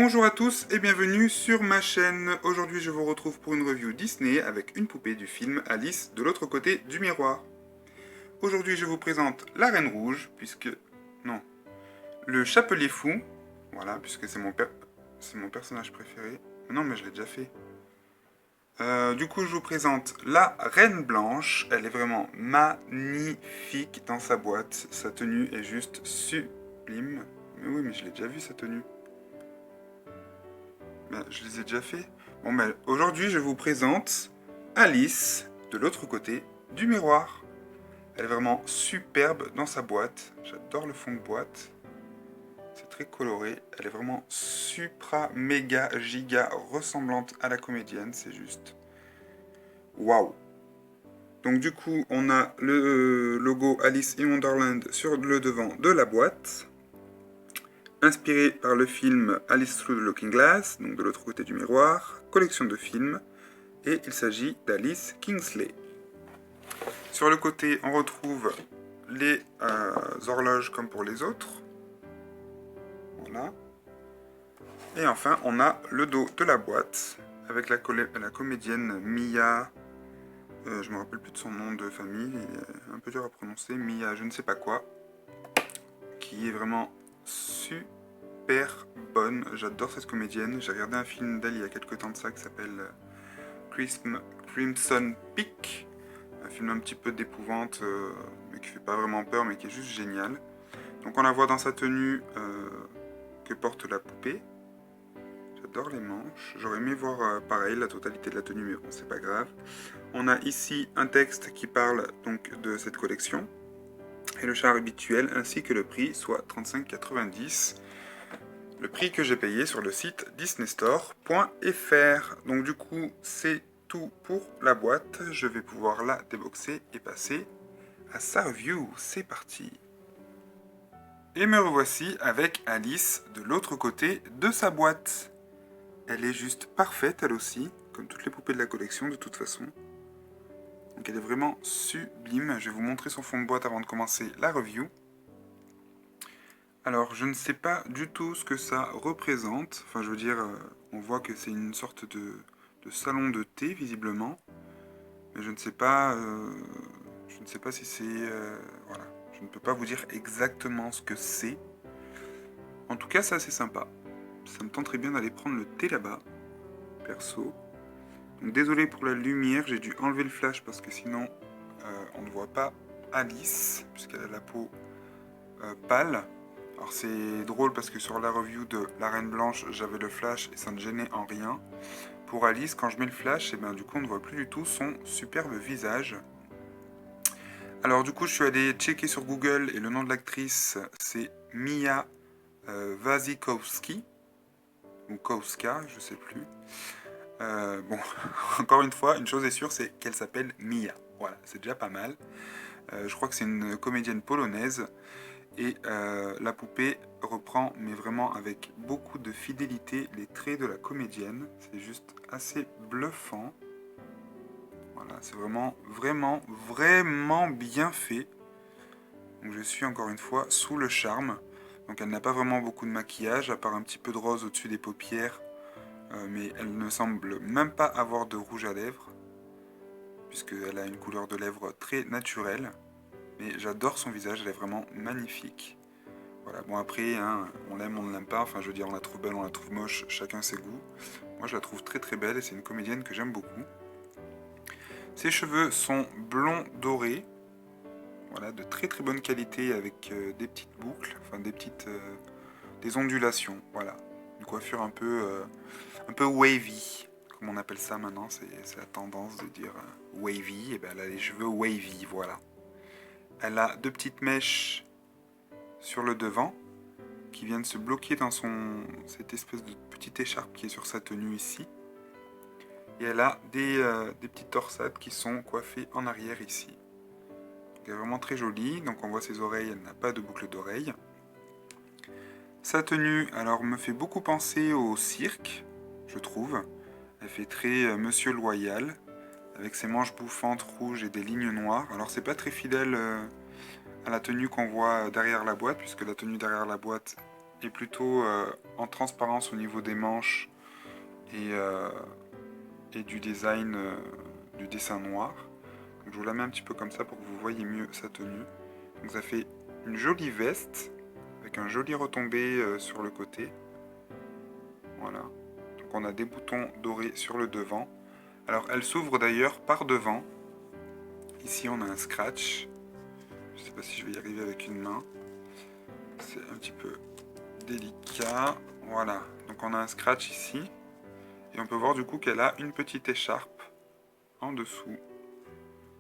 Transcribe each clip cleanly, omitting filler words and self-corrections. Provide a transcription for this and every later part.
Bonjour à tous et bienvenue sur ma chaîne. Aujourd'hui je vous retrouve pour une review Disney avec une poupée du film Alice de l'autre côté du miroir. Aujourd'hui je vous présente la Reine Rouge, Non, le Chapelet Fou, voilà, puisque c'est mon personnage préféré. Non mais je l'ai déjà fait. Du coup je vous présente la Reine Blanche, elle est vraiment magnifique dans sa boîte, sa tenue est juste sublime. Mais oui mais je l'ai déjà vu sa tenue. Ben, je les ai déjà fait. Bon, ben, aujourd'hui, je vous présente Alice, de l'autre côté du miroir. Elle est vraiment superbe dans sa boîte. J'adore le fond de boîte. C'est très coloré. Elle est vraiment supra, méga, giga ressemblante à la comédienne. C'est juste... Waouh! Donc du coup, on a le logo Alice in Wonderland sur le devant de la boîte. Inspiré par le film Alice Through the Looking Glass, donc de l'autre côté du miroir, collection de films, et il s'agit d'Alice Kingsley. Sur le côté, on retrouve les horloges comme pour les autres. Voilà. Et enfin, on a le dos de la boîte, avec la comédienne Mia, je me rappelle plus de son nom de famille, il est un peu dur à prononcer, Mia je ne sais pas quoi, qui est vraiment super bonne. J'adore cette comédienne. J'ai regardé un film d'elle il y a quelques temps de ça qui s'appelle Crimson Peak. Un film un petit peu d'épouvante, mais qui fait pas vraiment peur, mais qui est juste génial. Donc on la voit dans sa tenue que porte la poupée. J'adore les manches. J'aurais aimé voir pareil la totalité de la tenue, mais bon, c'est pas grave. On a ici un texte qui parle donc de cette collection et le char habituel ainsi que le prix, soit 35,90 €. Le prix que j'ai payé sur le site disneystore.fr. Donc du coup, c'est tout pour la boîte. Je vais pouvoir la déboxer et passer à sa review. C'est parti. Et me revoici avec Alice de l'autre côté de sa boîte. Elle est juste parfaite, elle aussi, comme toutes les poupées de la collection de toute façon. Donc elle est vraiment sublime. Je vais vous montrer son fond de boîte avant de commencer la review. Alors, je ne sais pas du tout ce que ça représente. Enfin, je veux dire, on voit que c'est une sorte de salon de thé, visiblement. Mais je ne sais pas si c'est... voilà. Je ne peux pas vous dire exactement ce que c'est. En tout cas, c'est assez sympa. Ça me tenterait bien d'aller prendre le thé là-bas, perso. Donc, désolé pour la lumière, j'ai dû enlever le flash parce que sinon, on ne voit pas Alice, puisqu'elle a la peau pâle. Alors c'est drôle parce que sur la review de La Reine Blanche, j'avais le flash et ça ne gênait en rien. Pour Alice, quand je mets le flash, et ben, du coup on ne voit plus du tout son superbe visage. Alors du coup je suis allé checker sur Google et le nom de l'actrice c'est Mia Wasikowska, ou Kowska, je sais plus. Bon, encore une fois, une chose est sûre, c'est qu'elle s'appelle Mia. Voilà, c'est déjà pas mal. Je crois que c'est une comédienne polonaise. Et la poupée reprend, mais vraiment avec beaucoup de fidélité, les traits de la comédienne. C'est juste assez bluffant. Voilà, c'est vraiment, vraiment, vraiment bien fait. Donc je suis encore une fois sous le charme. Donc elle n'a pas vraiment beaucoup de maquillage, à part un petit peu de rose au-dessus des paupières. Mais elle ne semble même pas avoir de rouge à lèvres, puisqu'elle a une couleur de lèvres très naturelle. Mais j'adore son visage, elle est vraiment magnifique. Voilà, bon après, hein, on l'aime, on ne l'aime pas, enfin je veux dire, on la trouve belle, on la trouve moche, chacun ses goûts. Moi je la trouve très très belle et c'est une comédienne que j'aime beaucoup. Ses cheveux sont blonds dorés, voilà, de très très bonne qualité avec des petites boucles, enfin des ondulations, voilà. Une coiffure un peu wavy, comme on appelle ça maintenant, c'est la tendance de dire wavy, et bien elle a les cheveux wavy, voilà. Elle a deux petites mèches sur le devant, qui viennent se bloquer dans cette espèce de petite écharpe qui est sur sa tenue ici. Et elle a des petites torsades qui sont coiffées en arrière ici. Donc elle est vraiment très jolie. Donc on voit ses oreilles, elle n'a pas de boucle d'oreille. Sa tenue, alors, me fait beaucoup penser au cirque, je trouve. Elle fait très Monsieur Loyal, avec ses manches bouffantes rouges et des lignes noires. Alors c'est pas très fidèle à la tenue qu'on voit derrière la boîte, puisque la tenue derrière la boîte est plutôt en transparence au niveau des manches et du design du dessin noir. Donc je vous la mets un petit peu comme ça pour que vous voyez mieux sa tenue. Donc ça fait une jolie veste avec un joli retombé sur le côté. Voilà. Donc on a des boutons dorés sur le devant. Alors elle s'ouvre d'ailleurs par devant. Ici on a un scratch. Je ne sais pas si je vais y arriver avec une main. C'est un petit peu délicat. Voilà. Donc on a un scratch ici. Et on peut voir du coup qu'elle a une petite écharpe en dessous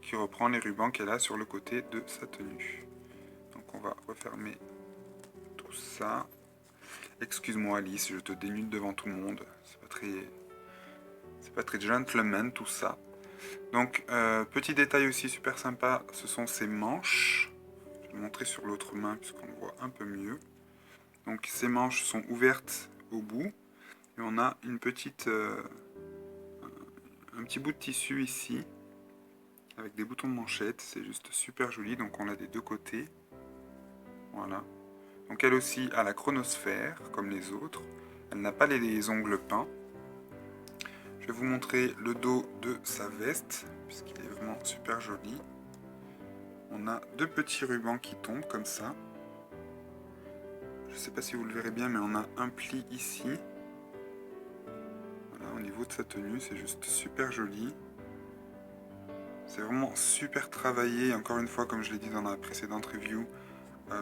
qui reprend les rubans qu'elle a sur le côté de sa tenue. Donc on va refermer tout ça. Excuse-moi Alice, je te dénude devant tout le monde. C'est pas très gentleman tout ça. Donc petit détail aussi super sympa, ce sont ces manches. Je vais le montrer sur l'autre main puisqu'on le voit un peu mieux. Donc ces manches sont ouvertes au bout et on a un petit bout de tissu ici avec des boutons de manchette. C'est juste super joli. Donc on l'a des deux côtés. Voilà. Donc elle aussi a la chronosphère comme les autres. Elle n'a pas les ongles peints. Je vais vous montrer le dos de sa veste puisqu'il est vraiment super joli. On a deux petits rubans qui tombent comme ça. Je ne sais pas si vous le verrez bien, mais on a un pli ici. Voilà, au niveau de sa tenue, c'est juste super joli. C'est vraiment super travaillé. Encore une fois, comme je l'ai dit dans la précédente review,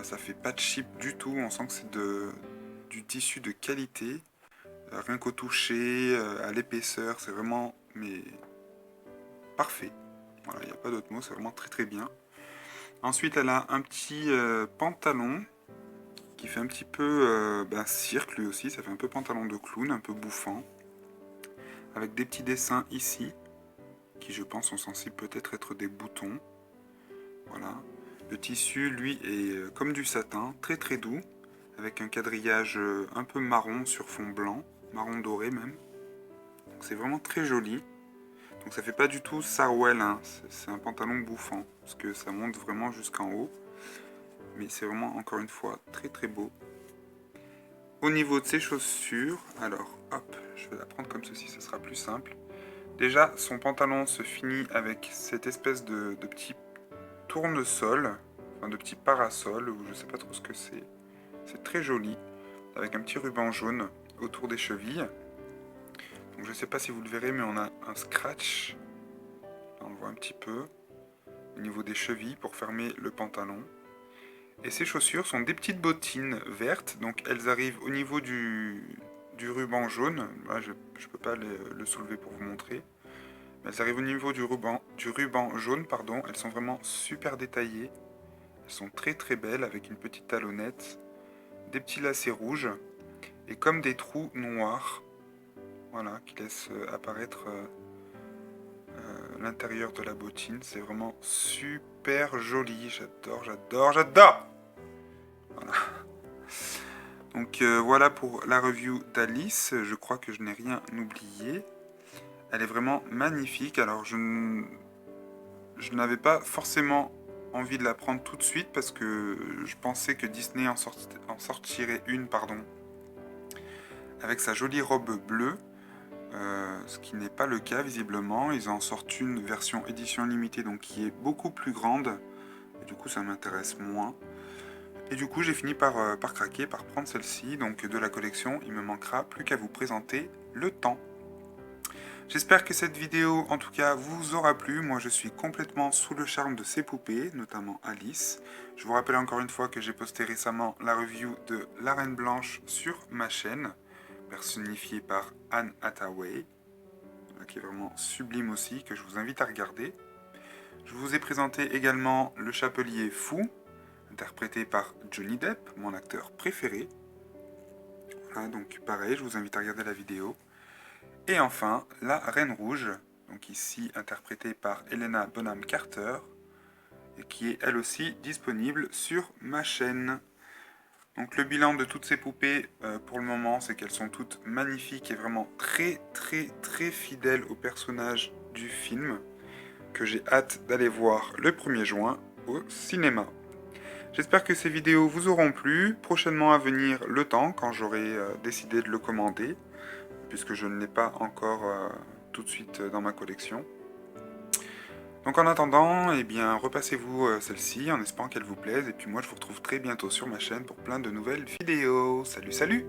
ça fait pas de cheap du tout. On sent que c'est du tissu de qualité. Rien qu'au toucher, à l'épaisseur, c'est vraiment parfait. Voilà, il n'y a pas d'autre mot, c'est vraiment très très bien. Ensuite, elle a un petit pantalon qui fait un petit peu cirque lui aussi. Ça fait un peu pantalon de clown, un peu bouffant. Avec des petits dessins ici, qui je pense sont censés peut-être être des boutons. Voilà. Le tissu, lui, est comme du satin, très très doux, avec un quadrillage un peu marron sur fond blanc, marron doré même. Donc c'est vraiment très joli. Donc ça fait pas du tout Sarwell, hein. C'est un pantalon bouffant, parce que ça monte vraiment jusqu'en haut. Mais c'est vraiment, encore une fois, très très beau. Au niveau de ses chaussures, alors hop, je vais la prendre comme ceci, ce sera plus simple. Déjà, son pantalon se finit avec cette espèce de petit tournesol, enfin de petit parasol, ou je sais pas trop ce que c'est. C'est très joli, avec un petit ruban jaune autour des chevilles. Donc je sais pas si vous le verrez, mais on a un scratch, là on le voit un petit peu, au niveau des chevilles pour fermer le pantalon. Et ces chaussures sont des petites bottines vertes, donc elles arrivent au niveau du ruban jaune. Là, je ne peux pas le soulever pour vous montrer. Mais elles arrivent au niveau du ruban jaune, pardon. Elles sont vraiment super détaillées. Elles sont très très belles avec une petite talonnette, des petits lacets rouges et comme des trous noirs. Voilà, qui laissent apparaître l'intérieur de la bottine. C'est vraiment super joli. J'adore, j'adore, j'adore! Voilà. Donc voilà pour la review d'Alice. Je crois que je n'ai rien oublié. Elle est vraiment magnifique. Alors je n'avais pas forcément envie de la prendre tout de suite parce que je pensais que Disney en sortirait une, pardon, avec sa jolie robe bleue. Ce qui n'est pas le cas visiblement. Ils en sortent une version édition limitée donc qui est beaucoup plus grande. Et du coup ça m'intéresse moins. Et du coup j'ai fini par craquer, par prendre celle-ci. Donc de la collection, il me manquera plus qu'à vous présenter le temps. J'espère que cette vidéo en tout cas vous aura plu. Moi je suis complètement sous le charme de ces poupées, notamment Alice. Je vous rappelle encore une fois que j'ai posté récemment la review de La Reine Blanche sur ma chaîne, personnifiée par Anne Hathaway, qui est vraiment sublime aussi, que je vous invite à regarder. Je vous ai présenté également Le Chapelier Fou, interprété par Johnny Depp, mon acteur préféré. Voilà, donc pareil, je vous invite à regarder la vidéo. Et enfin, La Reine Rouge, donc ici interprétée par Helena Bonham Carter, et qui est elle aussi disponible sur ma chaîne. Donc le bilan de toutes ces poupées pour le moment, c'est qu'elles sont toutes magnifiques et vraiment très très très fidèles au personnage du film, que j'ai hâte d'aller voir le 1er juin au cinéma. J'espère que ces vidéos vous auront plu. Prochainement à venir le temps, quand j'aurai décidé de le commander, puisque je ne l'ai pas encore tout de suite dans ma collection. Donc en attendant, eh bien, repassez-vous celle-ci en espérant qu'elle vous plaise. Et puis moi, je vous retrouve très bientôt sur ma chaîne pour plein de nouvelles vidéos. Salut, salut!